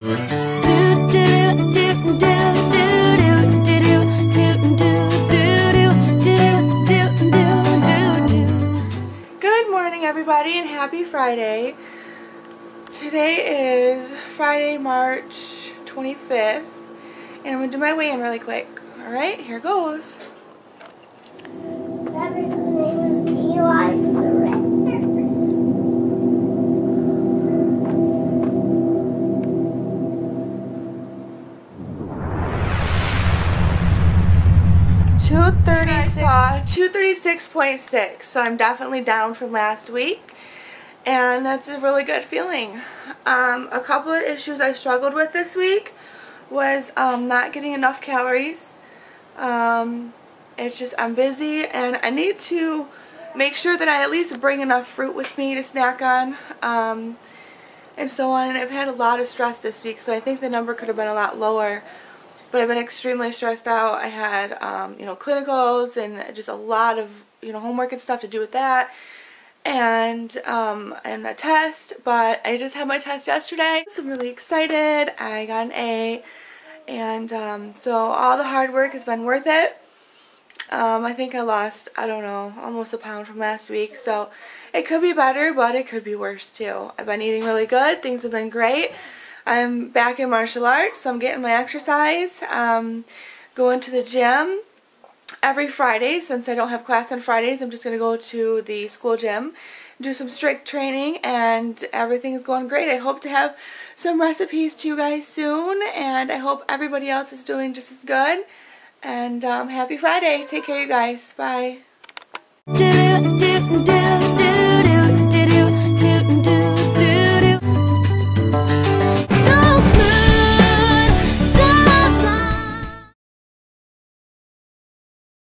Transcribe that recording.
Good morning, everybody, and happy Friday. Today is Friday, March 25th, and I'm going to do my weigh-in really quick. Alright, here goes. 236.6, so I'm definitely down from last week, and that's a really good feeling. A couple of issues I struggled with this week was not getting enough calories. It's just I'm busy, and I need to make sure that I at least bring enough fruit with me to snack on, and so on. And I've had a lot of stress this week, so I think the number could have been a lot lower. But I've been extremely stressed out. I had, clinicals and just a lot of, homework and stuff to do with that. And a test. But I just had my test yesterday, so I'm really excited. I got an A. And so all the hard work has been worth it. I think I lost, almost a pound from last week. So it could be better, but it could be worse too. I've been eating really good. Things have been great. I'm back in martial arts, so I'm getting my exercise, going to the gym every Friday. Since I don't have class on Fridays, I'm just going to go to the school gym, do some strength training, and everything's going great. I hope to have some recipes to you guys soon, and I hope everybody else is doing just as good. And happy Friday. Take care, you guys. Bye.